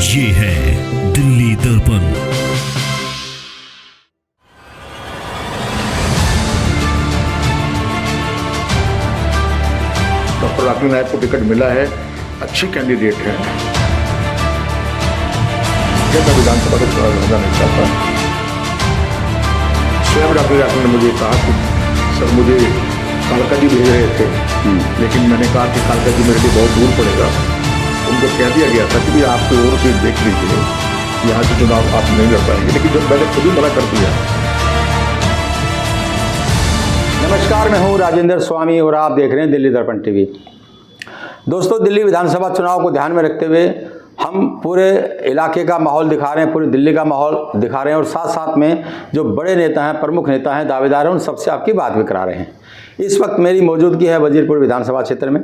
ये है दिल्ली दर्पण। डॉक्टर रागिनी नायक को टिकट मिला है, अच्छी कैंडिडेट है। मैं विधानसभा का चुनाव लड़ना नहीं चाहता। स्वयं डॉक्टर रागिनी ने मुझे कहा कि सर मुझे कालका जी भेज रहे थे, लेकिन मैंने कहा कि कालका जी मेरे लिए बहुत दूर पड़ेगा। उनको कह दिया गया था कि भाई आप कोई और सीट देख लीजिए, यहाँ से चुनाव आप नहीं लड़ पाएंगे। लेकिन जब मैंने खुद ही मना कर दिया। नमस्कार, मैं हूँ राजेंद्र स्वामी और आप देख रहे हैं दिल्ली दर्पण टीवी। दोस्तों, दिल्ली विधानसभा चुनाव को ध्यान में रखते हुए हम पूरे इलाके का माहौल दिखा रहे हैं, पूरी दिल्ली का माहौल दिखा रहे हैं और साथ साथ में जो बड़े नेता हैं, प्रमुख नेता हैं, दावेदार हैं, उन सबसे आपकी बात भी करा रहे हैं। इस वक्त मेरी मौजूदगी है वजीरपुर विधानसभा क्षेत्र में।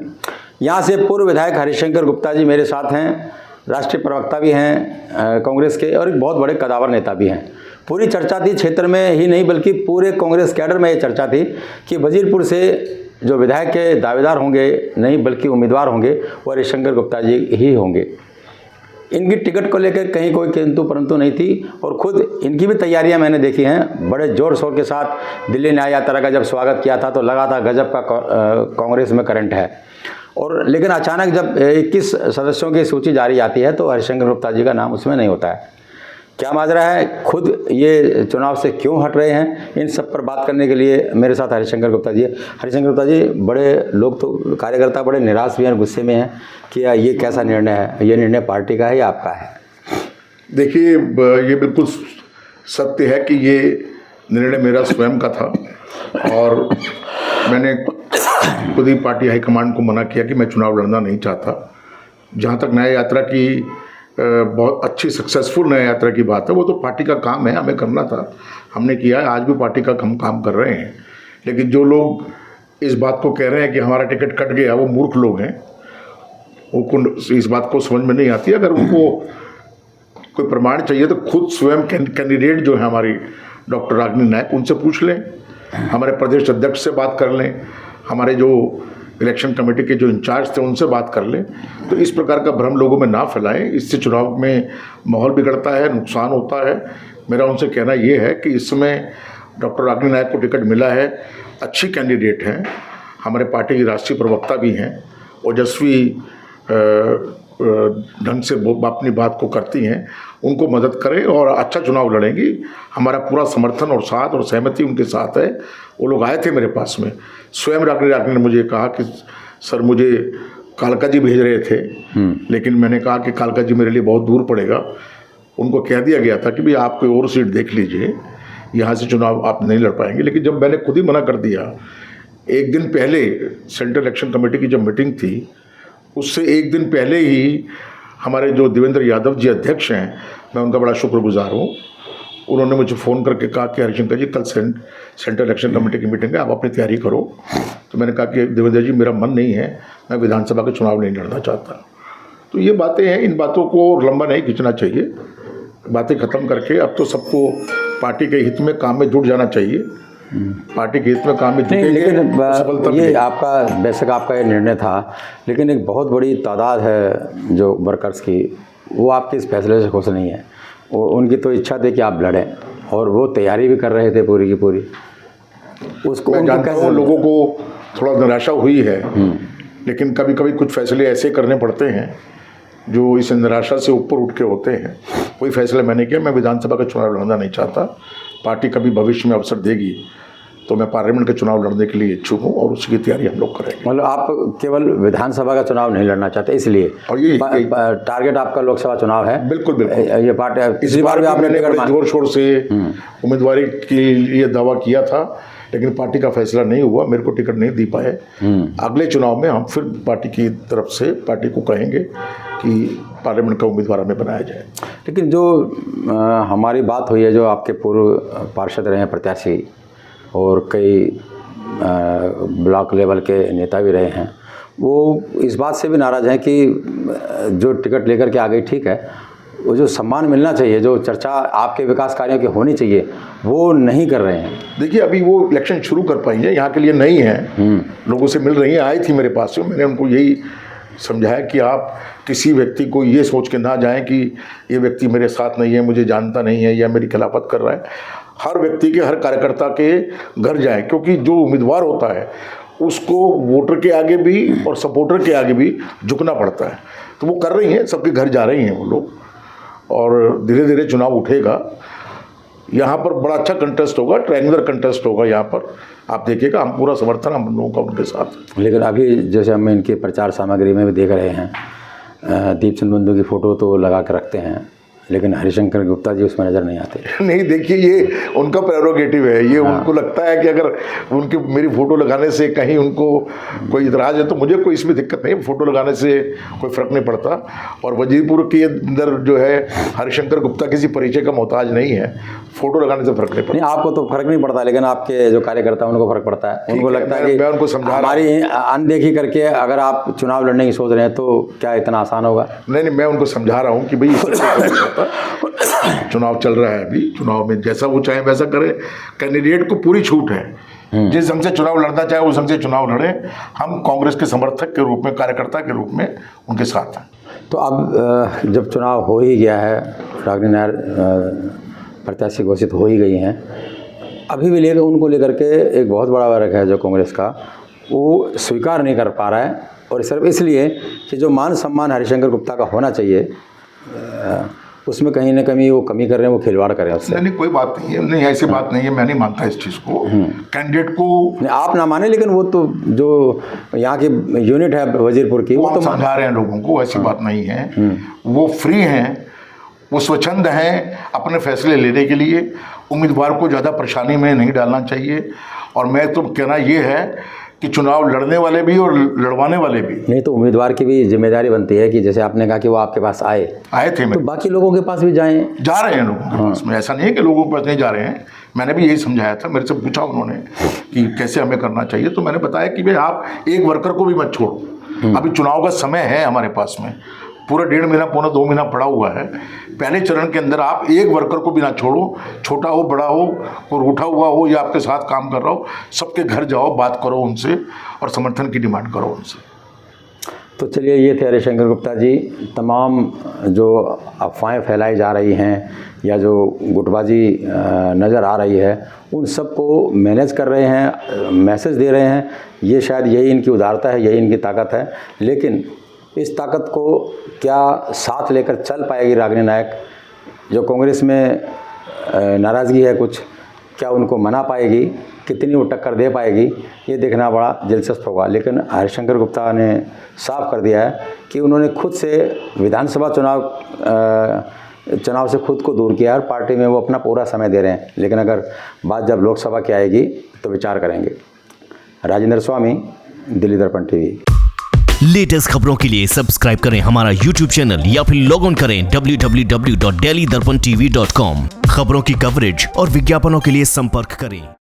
यहाँ से पूर्व विधायक हरिशंकर गुप्ता जी मेरे साथ हैं, राष्ट्रीय प्रवक्ता भी हैं कांग्रेस के और एक बहुत बड़े कदावर नेता भी हैं। पूरी चर्चा थी क्षेत्र में ही नहीं बल्कि पूरे कांग्रेस कैडर में ये चर्चा थी कि वजीरपुर से जो विधायक के दावेदार होंगे नहीं बल्कि उम्मीदवार होंगे वो हरिशंकर गुप्ता जी ही होंगे। इनकी टिकट को लेकर कहीं कोई किंतु परंतु नहीं थी और खुद इनकी भी तैयारियां मैंने देखी हैं। बड़े जोर शोर के साथ दिल्ली न्याय यात्रा का जब स्वागत किया था तो लगा था गजब का कांग्रेस में करंट है। और लेकिन अचानक जब 21 सदस्यों की सूची जारी आती है तो हरिशंकर गुप्ता जी का नाम उसमें नहीं होता है। क्या माजरा है, खुद ये चुनाव से क्यों हट रहे हैं, इन सब पर बात करने के लिए मेरे साथ हरिशंकर गुप्ता जी। हरिशंकर गुप्ता जी, बड़े लोग तो कार्यकर्ता बड़े निराश भी हैं, गुस्से में हैं कि ये कैसा निर्णय है, ये निर्णय पार्टी का है या आपका है? देखिए, ये बिल्कुल सत्य है कि ये निर्णय मेरा स्वयं का था और मैंने खुद ही पार्टी हाईकमांड को मना किया कि मैं चुनाव लड़ना नहीं चाहता। जहाँ तक न्याय यात्रा की बहुत अच्छी सक्सेसफुल न्याय यात्रा की बात है, वो तो पार्टी का काम है, हमें करना था, हमने किया है। आज भी पार्टी का हम काम कर रहे हैं। लेकिन जो लोग इस बात को कह रहे हैं कि हमारा टिकट कट गया, वो मूर्ख लोग हैं। उनको इस बात को समझ में नहीं आती। अगर उनको कोई प्रमाण चाहिए तो खुद स्वयं कैंडिडेट जो है हमारी डॉक्टर रागिनी नायक, उनसे पूछ लें, हमारे प्रदेश अध्यक्ष से बात कर लें, हमारे जो इलेक्शन कमेटी के जो इंचार्ज थे उनसे बात कर लें। तो इस प्रकार का भ्रम लोगों में ना फैलाएं, इससे चुनाव में माहौल बिगड़ता है, नुकसान होता है। मेरा उनसे कहना ये है कि इस समय डॉक्टर रागिनी नायक को टिकट मिला है, अच्छी कैंडिडेट हैं, हमारे पार्टी की राष्ट्रीय प्रवक्ता भी हैं, ओजस्वी ढंग से अपनी बात को करती हैं, उनको मदद करें और अच्छा चुनाव लड़ेंगी। हमारा पूरा समर्थन और साथ और सहमति उनके साथ है। वो लोग आए थे मेरे पास में, स्वयं रागिनी ने मुझे कहा कि सर मुझे कालका जी भेज रहे थे, लेकिन मैंने कहा कि कालका जी मेरे लिए बहुत दूर पड़ेगा। उनको कह दिया गया था कि भाई आप कोई और सीट देख लीजिए, यहाँ से चुनाव आप नहीं लड़ पाएंगे। लेकिन जब मैंने खुद ही मना कर दिया, एक दिन पहले सेंट्रल इलेक्शन कमेटी की जब मीटिंग थी, उससे एक दिन पहले ही हमारे जो देवेंद्र यादव जी अध्यक्ष हैं, मैं उनका बड़ा शुक्रगुजार हूँ, उन्होंने मुझे फ़ोन करके कहा कि हरिशंकर जी कल सेंट्रल इलेक्शन कमेटी की मीटिंग है, आप अपनी तैयारी करो। तो मैंने कहा कि देवेंद्र जी मेरा मन नहीं है, मैं विधानसभा का चुनाव नहीं लड़ना चाहता। तो ये बातें हैं, इन बातों को लंबा नहीं खींचना चाहिए, बातें ख़त्म करके अब तो सबको पार्टी के हित में काम में जुट जाना चाहिए। पार्टी के हित में काम में जुटेंगे। लेकिन ये आपका बेशक आपका ये निर्णय था, लेकिन एक बहुत बड़ी तादाद है जो वर्कर्स की, वो आपके इस फैसले से खुश नहीं है। उनकी तो इच्छा थी कि आप लड़ें और वो तैयारी भी कर रहे थे पूरी की पूरी। उसको मैं जानता हूँ लोगों को थोड़ा निराशा हुई है, लेकिन कभी कभी कुछ फैसले ऐसे करने पड़ते हैं जो इस निराशा से ऊपर उठ के होते हैं। कोई फैसला मैंने किया, मैं विधानसभा का चुनाव लड़ना नहीं चाहता। पार्टी कभी भविष्य में अवसर देगी तो मैं पार्लियामेंट का चुनाव लड़ने के लिए इच्छुक हूँ और उसकी तैयारी हम लोग करेंगे। मतलब आप केवल विधानसभा का चुनाव नहीं लड़ना चाहते इसलिए, और ये टारगेट आपका लोकसभा चुनाव है? बिल्कुल बिल्कुल। ये पार्टी इस बार भी आपने जोर शोर से उम्मीदवारी के लिए दावा किया था, लेकिन पार्टी का फैसला नहीं हुआ, मेरे को टिकट नहीं दी पाए। अगले चुनाव में हम फिर पार्टी की तरफ से पार्टी को कहेंगे कि पार्लियामेंट का उम्मीदवार हमें बनाया जाए। लेकिन जो हमारी बात हुई है, जो आपके पूर्व पार्षद रहे हैं प्रत्याशी और कई ब्लॉक लेवल के नेता भी रहे हैं, वो इस बात से भी नाराज़ हैं कि जो टिकट लेकर के आ गई, ठीक है, वो जो सम्मान मिलना चाहिए, जो चर्चा आपके विकास कार्यों की होनी चाहिए, वो नहीं कर रहे हैं। देखिए, अभी वो इलेक्शन शुरू कर पाएंगे, यहाँ के लिए नहीं है, लोगों से मिल रही है, आई थी मेरे पास से, मैंने उनको यही समझाया कि आप किसी व्यक्ति को ये सोच के ना जाएं कि ये व्यक्ति मेरे साथ नहीं है, मुझे जानता नहीं है या मेरी खिलाफत कर रहा है। हर व्यक्ति के, हर कार्यकर्ता के घर जाएं, क्योंकि जो उम्मीदवार होता है उसको वोटर के आगे भी और सपोर्टर के आगे भी झुकना पड़ता है। तो वो कर रही हैं, सबके घर जा रही हैं वो लोग, और धीरे धीरे चुनाव उठेगा। यहाँ पर बड़ा अच्छा कंटेस्ट होगा, ट्रायंगुलर कंटेस्ट होगा यहाँ पर, आप देखिएगा। हम पूरा समर्थन हम लोगों का उनके साथ। लेकिन अभी जैसे हम इनकी प्रचार सामग्री में भी देख रहे हैं, दीपचंद बंधु की फ़ोटो तो लगा के रखते हैं, लेकिन हरिशंकर गुप्ता जी उसमें नज़र नहीं आते। नहीं, देखिए ये उनका प्रेरोगेटिव है, ये उनको लगता है कि अगर उनकी मेरी फ़ोटो लगाने से कहीं उनको कोई इतराज़ है तो मुझे कोई इसमें दिक्कत नहीं, फ़ोटो लगाने से कोई फ़र्क नहीं पड़ता। और वजीरपुर के अंदर जो है हरिशंकर गुप्ता किसी परिचय का मोहताज नहीं है, फ़ोटो लगाने से फ़र्क नहीं पड़ता। नहीं, आपको तो फ़र्क नहीं पड़ता, लेकिन आपके जो कार्यकर्ता हैं उनको फ़र्क पड़ता है। उनको लगता है कि मैं उनको समझा हमारी अनदेखी करके अगर आप चुनाव लड़ने की सोच रहे हैं तो क्या इतना आसान होगा? नहीं, मैं उनको समझा रहा हूँ कि भाई चुनाव चल रहा है अभी, चुनाव में जैसा वो चाहे वैसा करे, कैंडिडेट को पूरी छूट है। जिस हमसे चुनाव लड़ना चाहे उस हमसे चुनाव लड़े, हम कांग्रेस के समर्थक के रूप में, कार्यकर्ता के रूप में उनके साथ हैं। तो अब जब चुनाव हो ही गया है, रागिनी नायर प्रत्याशी घोषित हो ही गई हैं, अभी भी उनको लेकर के एक बहुत बड़ा वर्ग है जो कांग्रेस का, वो स्वीकार नहीं कर पा रहा है, और सिर्फ इसलिए कि जो मान सम्मान हरिशंकर गुप्ता का होना चाहिए उसमें कहीं ना कहीं वो कमी कर रहे हैं, वो खिलवाड़ कर रहे हैं उससे। नहीं, कोई बात नहीं है, नहीं ऐसी बात नहीं है, मैं नहीं मानता इस चीज़ को। कैंडिडेट को आप ना माने, लेकिन वो तो जो यहाँ की यूनिट है वजीरपुर की, वो तो समझा रहे हैं लोगों को, ऐसी बात नहीं है। वो फ्री हैं, वो स्वच्छंद हैं अपने फैसले लेने के लिए। उम्मीदवार को ज़्यादा परेशानी में नहीं डालना चाहिए। और मैं तो कहना ये है कि चुनाव लड़ने वाले भी और लड़वाने वाले भी, नहीं तो उम्मीदवार की भी जिम्मेदारी बनती है कि जैसे आपने कहा कि वो आपके पास आए थे, तो बाकी लोगों के पास भी जाएं। जा रहे हैं लोगों के पास में, ऐसा नहीं है कि लोगों के पास नहीं जा रहे हैं। मैंने भी यही समझाया था, मेरे से पूछा उन्होंने कि कैसे हमें करना चाहिए, तो मैंने बताया कि भाई आप एक वर्कर को भी मत छोड़ो। अभी चुनाव का समय है हमारे पास में, पूरा 1.5 महीना, पौना 2 महीना पड़ा हुआ है। पहले चरण के अंदर आप एक वर्कर को भी ना छोड़ो, छोटा हो बड़ा हो, और उठा हुआ हो या आपके साथ काम कर रहा हो, सबके घर जाओ, बात करो उनसे और समर्थन की डिमांड करो उनसे। तो चलिए, ये थे हरिशंकर गुप्ता जी। तमाम जो अफवाहें फैलाई जा रही हैं या जो गुटबाजी नज़र आ रही है, उन सबको मैनेज कर रहे हैं, मैसेज दे रहे हैं। ये शायद यही इनकी उदारता है, यही इनकी ताकत है। लेकिन इस ताकत को क्या साथ लेकर चल पाएगी रागिनी नायक? जो कांग्रेस में नाराज़गी है कुछ, क्या उनको मना पाएगी? कितनी वो टक्कर दे पाएगी? ये देखना बड़ा दिलचस्प होगा। लेकिन हरिशंकर गुप्ता ने साफ कर दिया है कि उन्होंने खुद से विधानसभा चुनाव से खुद को दूर किया है, और पार्टी में वो अपना पूरा समय दे रहे हैं। लेकिन अगर बात जब लोकसभा की आएगी तो विचार करेंगे। राजेंद्र स्वामी, दिल्ली दर्पण टीवी। लेटेस्ट खबरों के लिए सब्सक्राइब करें हमारा YouTube चैनल या फिर लॉग ऑन करें www.delhidarpantv.com। खबरों की कवरेज और विज्ञापनों के लिए संपर्क करें।